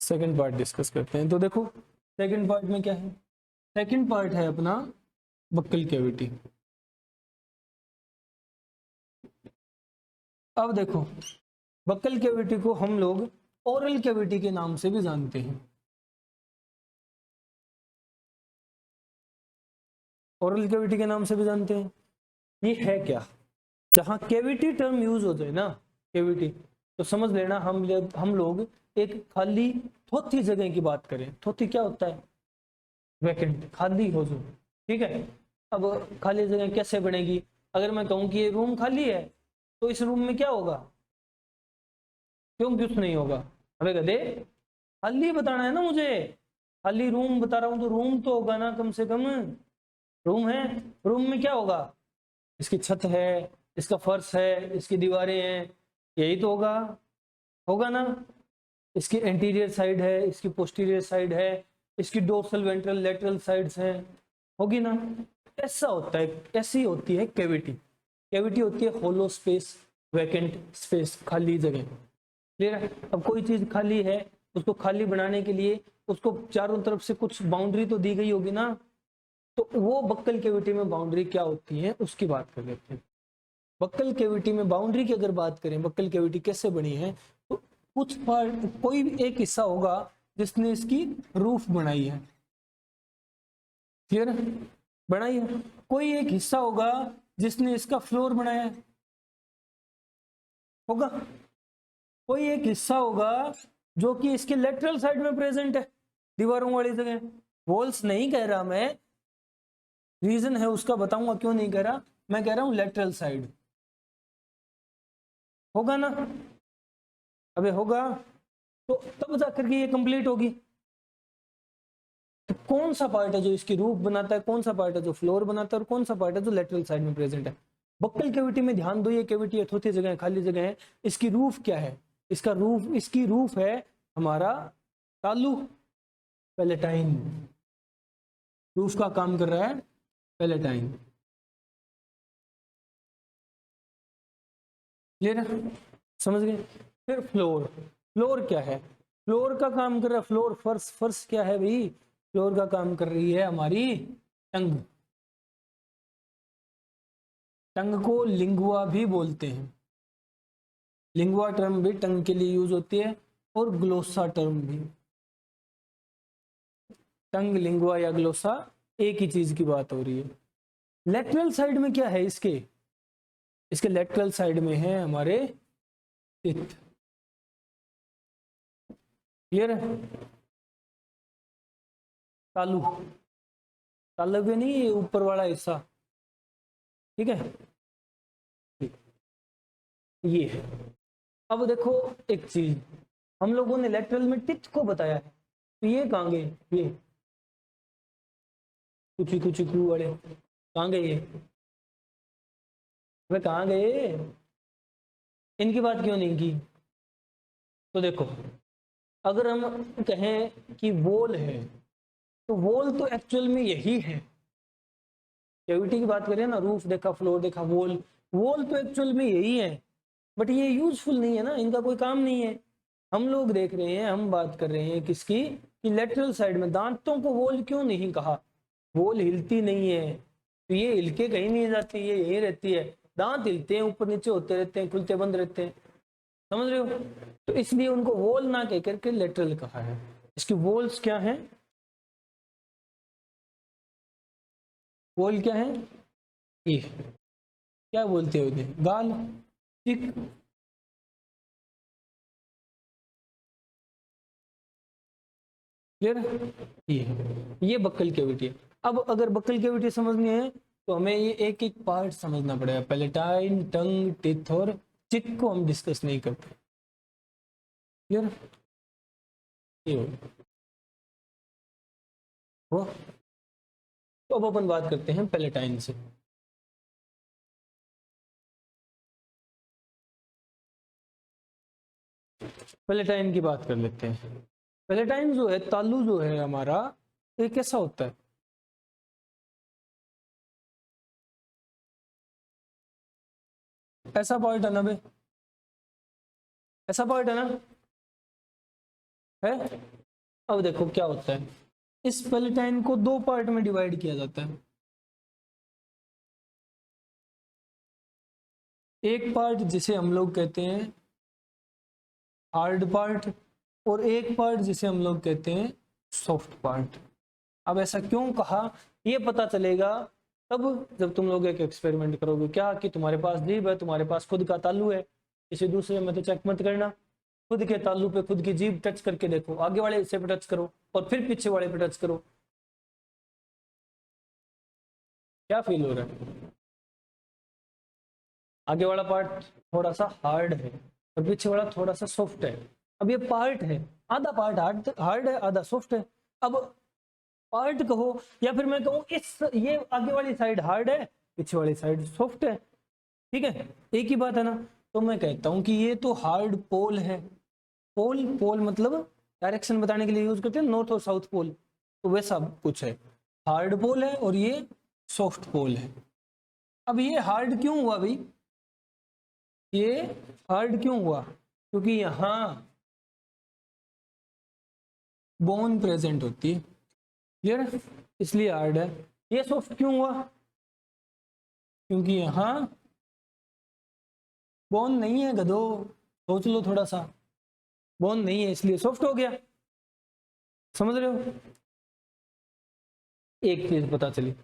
सेकंड पार्ट डिस्कस करते हैं, तो देखो सेकंड पार्ट में क्या है, सेकंड पार्ट है अपना बक्कल कैविटी। अब देखो बक्कल कैविटी को हम लोग ओरल कैविटी के नाम से भी जानते हैं, ओरल कैविटी के नाम से भी जानते हैं। ये है क्या, जहां कैविटी टर्म यूज हो जाए ना, कैविटी। तो समझ लेना हम लोग एक खाली थोथी जगह की बात करें। थोथी क्या होता है? वैकेंट, खाली हो जो, ठीक है। अब खाली जगह कैसे बनेगी? अगर मैं कहूँ कि ये रूम खाली है तो इस रूम में क्या होगा? क्यों कुछ नहीं होगा? अबे गधे, खाली बताना है ना मुझे। खाली रूम बता रहा हूं तो रूम तो होगा ना कम से कम। रूम है, रूम में क्या होगा? इसकी छत है, इसका फर्श है, इसकी दीवारें हैं, यही तो होगा। होगा ना? इसकी एंटीरियर साइड है, इसकी पोस्टीरियर साइड है, इसकी डोर्सल वेंट्रल लेटरल साइड्स हैं, होगी ना? ऐसा होता है, ऐसी होती है कैविटी। कैविटी होती है होलो स्पेस, वैकेंट स्पेस, खाली जगह। क्लियर है? अब कोई चीज खाली है, उसको खाली बनाने के लिए उसको चारों तरफ से कुछ बाउंड्री तो दी गई होगी ना। तो वो बक्कल कैविटी में बाउंड्री क्या होती है उसकी बात कर लेते हैं। बक्कल कैविटी में बाउंड्री की अगर बात करें, बक्कल कैविटी कैसे बनी है, तो कुछ पार्ट, कोई भी एक हिस्सा होगा जिसने इसकी रूफ बनाई है। क्लियर है? बनाई है। कोई एक हिस्सा होगा जिसने इसका फ्लोर बनाया है, होगा। कोई एक हिस्सा होगा जो कि इसके लेटरल साइड में प्रेजेंट है, दीवारों वाली जगह। वॉल्स नहीं कह रहा मैं, रीजन है उसका बताऊंगा क्यों नहीं कह रहा। मैं कह रहा हूं लेटरल साइड, होगा ना? अबे होगा, तो तब जाकर के ये कंप्लीट होगी। तो कौन सा पार्ट है जो इसकी रूफ बनाता है, कौन सा पार्ट है जो फ्लोर बनाता है, और कौन सा पार्ट है जो लेटरल साइड में प्रेजेंट है? बक्कल कैविटी में ध्यान दो, ये कैविटी थोड़ी जगह है, खाली जगह है। इसकी रूफ क्या है? इसका रूफ, इसकी रूफ है हमारा तालु, पैलेटाइन। रूफ का काम कर रहा है पैलेटाइन। क्लियर है? समझ गए? फिर फ्लोर, फ्लोर क्या है? फ्लोर का काम कर रहा है, फ्लोर फर्श, फर्श क्या है भाई? फ्लोर का काम कर रही है हमारी टंग। टंग को लिंगुआ भी बोलते हैं। लिंगुआ टर्म भी टंग के लिए यूज होती है, और ग्लोसा टर्म भी। टंग, लिंगुआ या ग्लोसा एक ही चीज की बात हो रही है। लेटरल साइड में क्या है इसके? इसके लेटरल साइड में है हमारे टिथ। क्लियर है? तालु, तालु भी नहीं, ऊपर वाला हिस्सा, ठीक है। ये है। अब देखो एक चीज, हम लोगों ने लेटरल में टिथ को बताया है, तो ये कहाँ गए? ये कुछ कुछ क्रू वाले कहाँ गए? ये वे कहाँ गए? इनकी बात क्यों नहीं की? तो देखो, अगर हम कहें कि वॉल है, तो वॉल तो एक्चुअल में यही है। कैविटी की बात करें ना, रूफ देखा, फ्लोर देखा, वॉल, वॉल तो एक्चुअल में यही है। बट ये यूजफुल नहीं है ना, इनका कोई काम नहीं है। हम लोग देख रहे हैं, हम बात कर रहे हैं किसकी? कि लेटरल साइड में दांतों को वॉल क्यों नहीं कहा? वॉल हिलती नहीं है, तो ये हिल के कहीं नहीं जाती, ये यहीं रहती है। दांत हिलते हैं, ऊपर नीचे होते रहते हैं, खुलते बंद रहते हैं, समझ रहे हो? तो इसलिए उनको वॉल ना कह करके लेटरल कहा है। इसकी वॉल्स क्या है? वॉल क्या है? ये क्या बोलते हो इन्हें? गाल, चिक, क्लियर? ये बक्कल कैविटी है। अब अगर बक्कल कैविटी समझनी है तो हमें ये एक एक पार्ट समझना पड़ेगा। पैलेटाइन, टंग, टिथ और चिक को हम डिस्कस नहीं करते। क्लियर? ये हो, तो अब अपन बात करते हैं पैलेटाइन से। पैलेटाइन की बात कर लेते हैं। पैलेटाइन जो है, तालु जो है हमारा, ये कैसा होता है? ऐसा पार्ट है ना बे, ऐसा पार्ट है ना, है। अब देखो क्या होता है, इस पैलेटाइन को दो पार्ट में डिवाइड किया जाता है। एक पार्ट जिसे हम लोग कहते हैं हार्ड पार्ट, और एक पार्ट जिसे हम लोग कहते हैं सॉफ्ट पार्ट। अब ऐसा क्यों कहा, ये पता चलेगा तब जब तुम लोग एक एक्सपेरिमेंट करोगे। क्या कि तुम्हारे पास जीभ है, तुम्हारे पास खुद का तालु है, किसी दूसरे में तो चेक मत करना, खुद के तालू पे खुद की जीभ टच करके देखो, आगे वाले हिस्से पे टच करो और फिर पीछे वाले पे टच करो, क्या फील हो रहा है? आगे वाला पार्ट थोड़ा सा हार्ड है और पीछे वाला थोड़ा सा सॉफ्ट है। अब ये पार्ट है, आधा पार्ट हार्ड है, आधा सॉफ्ट है। अब पार्ट कहो या फिर मैं कहूँ इस ये आगे वाली साइड हार्ड है, पीछे वाली साइड सॉफ्ट है, ठीक है, एक ही बात है ना। तो मैं कहता हूँ कि ये तो हार्ड पोल है। पोल पोल मतलब डायरेक्शन बताने के लिए यूज करते हैं, नॉर्थ और साउथ पोल, तो वैसा कुछ है। हार्ड पोल है और ये सॉफ्ट पोल है। अब ये हार्ड क्यों हुआ भाई? ये हार्ड क्यों हुआ? क्योंकि यहाँ बोन प्रेजेंट होती है, क्लियर है, इसलिए हार्ड है। ये सॉफ्ट क्यों हुआ? क्योंकि यहाँ बोन नहीं है गधो, सोच लो थोड़ा सा, बोन नहीं है इसलिए सॉफ्ट हो गया, समझ रहे हो? एक चीज पता चली।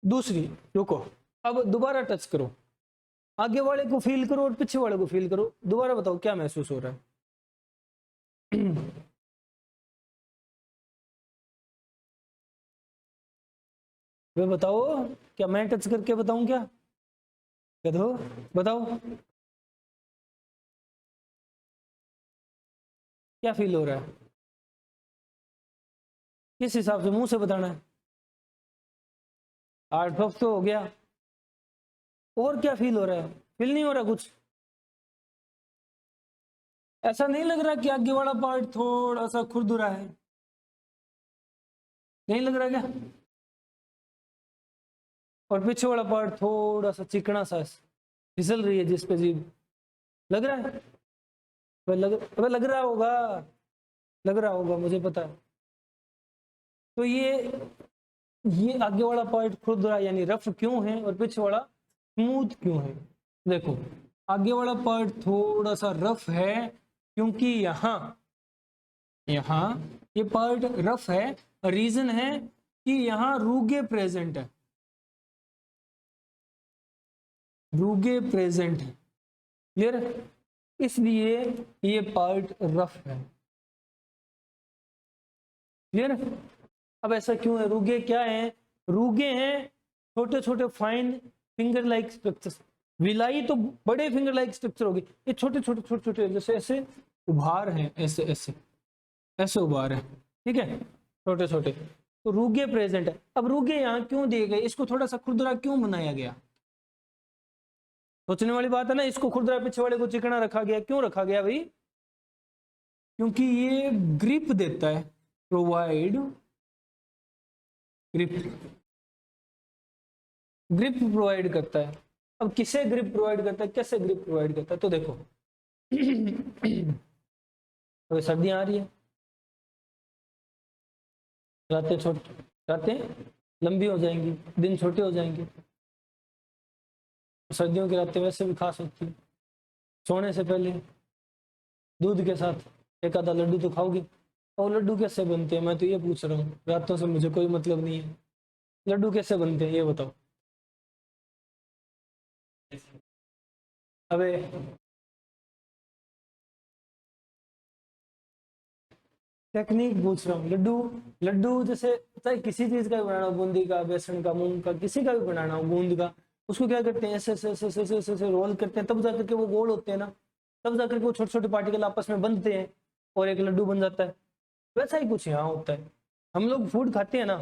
दूसरी, रुको, अब दोबारा टच करो, आगे वाले को फील करो और पीछे वाले को फील करो, दोबारा बताओ क्या महसूस हो रहा है? वे बताओ, क्या मैं टच करके बताऊं क्या? गधो बताओ क्या फील हो रहा है? किस हिसाब से मुंह से बताना है? आर्ट ऑफ तो हो गया, और क्या फील हो रहा है? फील नहीं हो रहा कुछ? ऐसा नहीं लग रहा कि आगे वाला पार्ट थोड़ा सा खुरदुरा है? नहीं लग रहा क्या? और पीछे वाला पार्ट थोड़ा सा चिकना सा फिसल रही है जिस पे जीभ, लग रहा है? अबे लग रहा होगा, लग रहा होगा, मुझे पता है। तो ये आगे वाला पार्ट खुरदुरा यानी रफ क्यों है और पीछे वाला स्मूथ क्यों है? देखो, आगे वाला पार्ट थोड़ा सा रफ है क्योंकि यहाँ यहाँ ये पार्ट रफ है, रीजन है कि यहाँ रूगे प्रेजेंट है, रूगे प्रेजेंट है, क्लियर, इसलिए ये पार्ट रफ है, क्लियर। अब ऐसा क्यों है? रूगे क्या है? रूगे हैं छोटे छोटे fine finger like structures. Villi तो बड़े फिंगर लाइक स्ट्रक्चर होगी, ये छोटे छोटे छोटे छोटे जैसे ऐसे उभार हैं, ऐसे ऐसे ऐसे उभार है, ठीक है, छोटे छोटे, तो रूगे प्रेजेंट है। अब रूगे यहाँ क्यों दिए गए? इसको थोड़ा सा खुरदरा क्यों बनाया गया? सोचने वाली बात है ना, इसको खुरदरा पीछे वाले को चिकना रखा गया, क्यों रखा गया भाई? क्योंकि ये ग्रिप देता है, प्रोवाइड ग्रिप, ग्रिप प्रोवाइड करता है। अब किसे ग्रिप प्रोवाइड करता है, कैसे ग्रिप प्रोवाइड करता है? तो देखो अभी सर्दियां आ रही है, रातें लंबी हो जाएंगी, दिन छोटे हो जाएंगे, सर्दियों की रातें वैसे भी खास होती है। सोने से पहले दूध के साथ एक आधा लड्डू तो खाओगे, और लड्डू कैसे बनते हैं मैं तो ये पूछ रहा हूँ, रातों से मुझे कोई मतलब नहीं है, लड्डू कैसे बनते हैं ये बताओ। अबे टेक्निक पूछ रहा हूँ, लड्डू लड्डू जैसे चाहे किसी चीज का भी बनाना हो, बूंदी का, बेसन का, मूंग का, किसी का भी बनाना हो, गूंद का, उसको क्या करते हैं, ऐसे ऐसे ऐसे ऐसे ऐसे ऐसे रोल करते हैं, तब जाकर के वो गोल होते हैं ना, तब जाकर के वो छोटे छोटे पार्टिकल आपस में बनते हैं और एक लड्डू बन जाता है। वैसा ही कुछ यहाँ होता है, हम लोग फूड खाते हैं ना,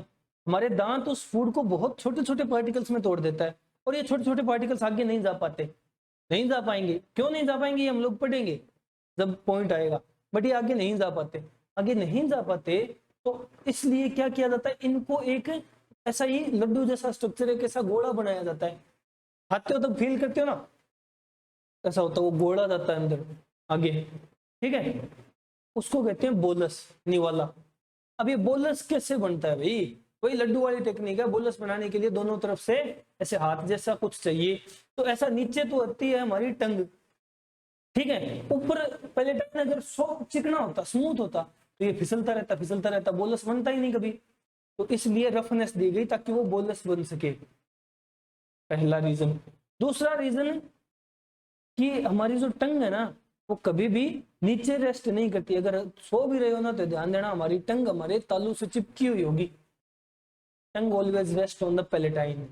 हमारे दांत उस फूड को बहुत छोटे छोटे पार्टिकल्स में तोड़ देता है, और ये छोटे छोटे पार्टिकल्स आगे नहीं जा पाते, नहीं जा पाएंगे। क्यों नहीं जा पाएंगे ये हम लोग पढ़ेंगे जब पॉइंट आएगा, बट ये आगे नहीं जा पाते, आगे नहीं जा पाते। तो इसलिए क्या किया जाता है, इनको एक ऐसा ही लड्डू जैसा स्ट्रक्चर, एक ऐसा गोला बनाया जाता है, खाते हो तब फील करते हो ना, ऐसा होता है, वो गोला जाता है अंदर आगे, ठीक है, उसको कहते हैं बोलस, निवाला। अब ये बोलस कैसे बनता है भाई? वही लड्डू वाली टेक्निक है, बोलस बनाने के लिए दोनों तरफ से ऐसे हाथ जैसा कुछ चाहिए, तो ऐसा नीचे तो आती है हमारी टंग, ठीक है, ऊपर पहले टंग अगर चिकना होता, स्मूथ होता, तो ये फिसलता रहता, बोलस बनता ही नहीं कभी, तो इसलिए रफनेस दी गई ताकि वो बोलस बन सके, पहला रीजन। दूसरा रीजन कि हमारी जो टंग है ना वो कभी भी नीचे रेस्ट नहीं करती। अगर सो भी रहे हो ना तो ध्यान देना हमारी टंग हमारे तालू से चिपकी हुई होगी। Tongue always rest on the palatine,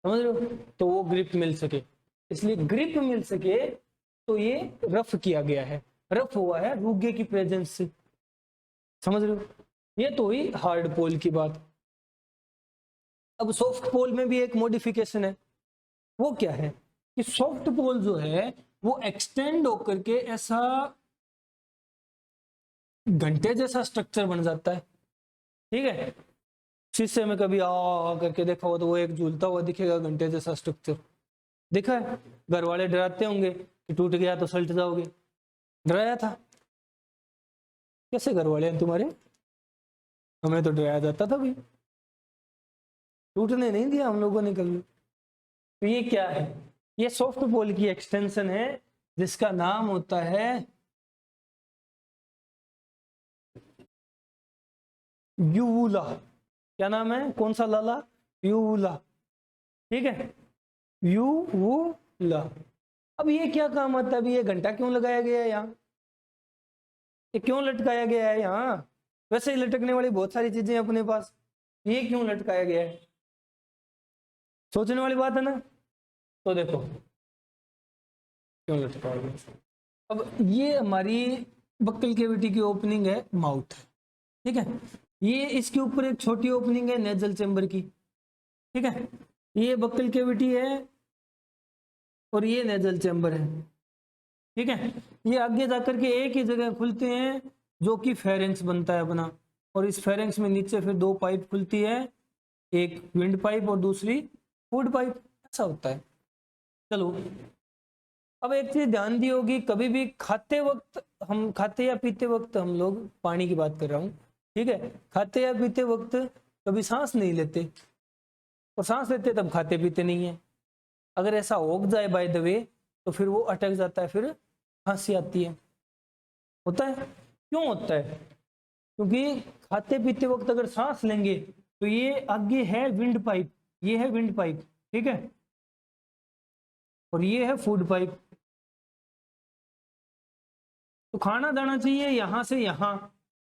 समझ रहे हो, तो वो ग्रिप मिल सके। इसलिए ग्रिप मिल सके तो ये रफ किया गया है, रफ हुआ है रुगे की प्रेजेंस से, समझ रहे हो। ये तो हुई हार्ड पोल की बात। अब सॉफ्ट पोल में भी एक मॉडिफिकेशन है। वो क्या है कि सॉफ्ट पोल जो है वो एक्सटेंड होकर के ऐसा घंटे जैसा स्ट्रक्चर बन जाता है, ठीक है। शीशे में कभी आ करके देखा हो तो वो एक झूलता हुआ दिखेगा घंटे जैसा स्ट्रक्चर, देखा है। घर वाले डराते होंगे कि टूट गया तो सल्ट जाओगे, डराया था। कैसे घर वाले हैं तुम्हारे? हमें तो डराया जाता था भाई, टूटने नहीं दिया हम लोगों ने कभी। तो ये क्या है? ये सॉफ्ट पोल की एक्सटेंशन है जिसका नाम होता है यूवुला। क्या नाम है? कौन सा लाला? यूवुला, ठीक है, यूवुला। अब ये क्या काम आता है? अभी ये घंटा क्यों लगाया गया है यहाँ? ये क्यों लटकाया गया है यहाँ? वैसे ही लटकने वाली बहुत सारी चीजें अपने पास, ये क्यों लटकाया गया है? सोचने वाली बात है ना। तो देखो क्यों लटकाया गया। अब ये हमारी बक्कल कैविटी की ओपनिंग है माउथ, ठीक है। ये इसके ऊपर एक छोटी ओपनिंग है नेजल चेंबर की, ठीक है। ये बक्कल कैविटी है और ये नेजल चेंबर है, ठीक है। ये आगे जाकर के एक ही जगह खुलते हैं जो कि फेरेंक्स बनता है अपना, और इस फेरेंक्स में नीचे फिर दो पाइप खुलती है, एक विंड पाइप और दूसरी फूड पाइप, ऐसा होता है। चलो अब एक चीज ध्यान दी होगी, कभी भी खाते वक्त, हम खाते या पीते वक्त, हम लोग पानी की बात कर रहा हूँ, ठीक है, खाते या पीते वक्त कभी सांस नहीं लेते, और सांस लेते तब खाते पीते नहीं है। अगर ऐसा हो जाए बाय द वे तो फिर वो अटक जाता है, फिर खांसी आती है। होता है, क्यों होता है? क्योंकि खाते पीते वक्त अगर सांस लेंगे तो ये आगे है विंड पाइप, ये है विंड पाइप, ठीक है, और ये है फूड पाइप। तो खाना जाना चाहिए यहां से यहां,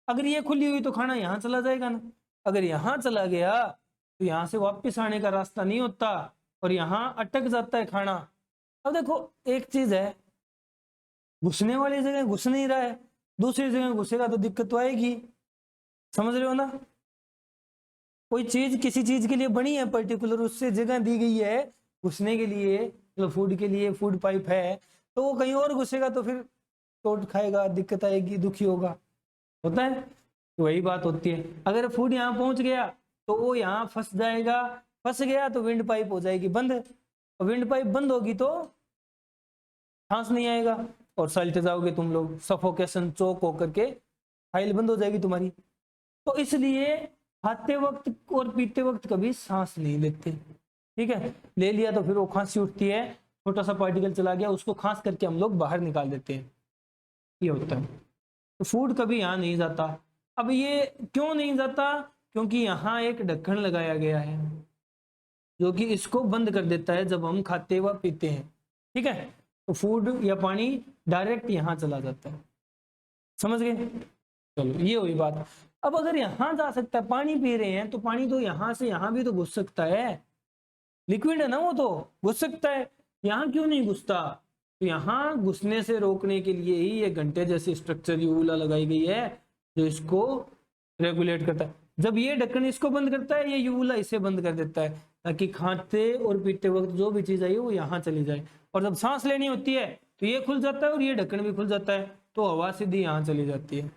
अगर ये खुली हुई तो खाना यहां चला जाएगा ना। अगर यहां चला गया तो यहां से वापस आने का रास्ता नहीं होता और यहां अटक जाता है खाना। अब देखो एक चीज है, घुसने वाली जगह घुस नहीं रहा है, दूसरी जगह घुसेगा तो दिक्कत तो आएगी, समझ रहे हो ना। कोई चीज किसी चीज के लिए बनी है पर्टिकुलर, उससे जगह दी गई है घुसने के लिए, मतलब फूड के लिए फूड पाइप है, तो वो कहीं और घुसेगा तो फिर चोट खाएगा, दिक्कत आएगी, दुखी होगा, होता है। तो वही बात होती है, अगर फूड यहाँ पहुंच गया तो वो यहाँ फंस जाएगा, फंस गया तो विंड पाइप हो जाएगी बंद, और विंड पाइप बंद होगी तो सांस नहीं आएगा और सल्ट जाओगे तुम लोग, सफोकेशन, चोक होकर के फाइल बंद हो जाएगी तुम्हारी। तो इसलिए खाते वक्त और पीते वक्त कभी सांस नहीं लेते, ठीक है। ले लिया तो फिर वो खांसी उठती है, छोटा सा पार्टिकल चला गया, उसको खांस करके हम लोग बाहर निकाल देते हैं, ये होता है। तो फूड कभी यहाँ नहीं जाता। अब ये क्यों नहीं जाता? क्योंकि यहाँ एक ढक्कन लगाया गया है जो कि इसको बंद कर देता है जब हम खाते व पीते हैं, ठीक है। तो फूड या पानी डायरेक्ट यहाँ चला जाता है, समझ गए। चलो ये हुई बात। अब अगर यहाँ जा सकता है, पानी पी रहे हैं तो पानी तो यहाँ से यहाँ भी तो घुस सकता है, लिक्विड है ना, वो तो घुस सकता है, यहाँ क्यों नहीं घुसता? तो यहाँ घुसने से रोकने के लिए ही ये घंटे जैसी स्ट्रक्चर यूला लगाई गई है जो इसको रेगुलेट करता है। जब ये ढक्कन इसको बंद करता है, ये यूला इसे बंद कर देता है, ताकि खाते और पीते वक्त जो भी चीज आई वो यहाँ चली जाए, और जब सांस लेनी होती है तो ये खुल जाता है और ये ढक्कन भी खुल जाता है, तो हवा सीधी यहाँ चली जाती है।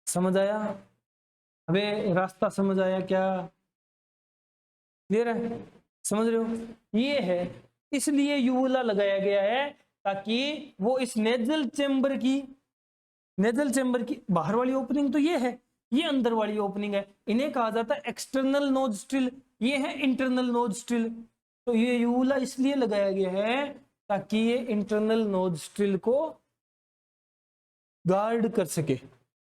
समझ आया? अबे रास्ता समझ आया क्या? क्लियर है? समझ रहे हो? ये है, इसलिए यूवुला लगाया गया है ताकि वो इस नेजल चेंबर की बाहर वाली ओपनिंग तो ये है, ये अंदर वाली ओपनिंग है, इन्हें कहा जाता है एक्सटर्नल नोस्ट्रिल, ये है इंटरनल नोस्ट्रिल। तो ये यूवुला इसलिए लगाया गया है ताकि ये इंटरनल नोस्ट्रिल को गार्ड कर सके,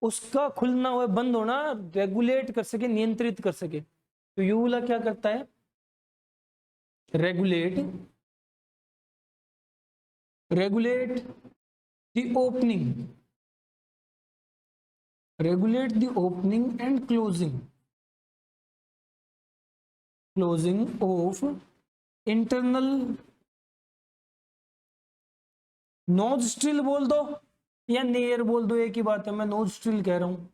उसका खुलना हुआ बंद होना रेगुलेट कर सके, नियंत्रित कर सके। तो यूवुला क्या करता है? Regulate regulate the opening, regulate the opening and closing of internal nostril बोल दो या नेयर बोल दो, एक ही बात है, मैं nostril कह रहा हूं,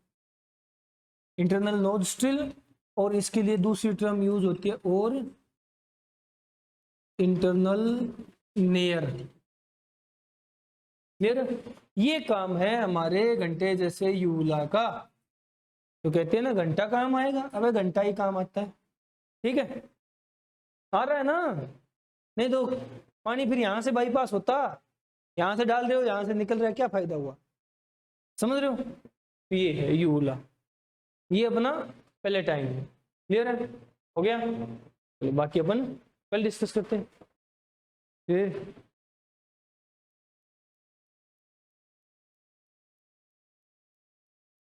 इंटरनल nostril, और इसके लिए दूसरी टर्म यूज होती है और इंटरनल नेयर। क्लियर? ये काम है हमारे घंटे जैसे यूला का, तो कहते हैं ना घंटा काम आएगा, अबे घंटा ही काम आता है। ठीक है, आ रहा है ना? नहीं तो पानी फिर यहां से बाईपास होता, यहां से डाल रहे हो, यहां से निकल रहा है, क्या फायदा हुआ? समझ रहे हो? तो ये है यूला, ये अपना पहले टाइम है। क्लियर है? हो गया? बाकी अपन कल डिस्कस करते हैं।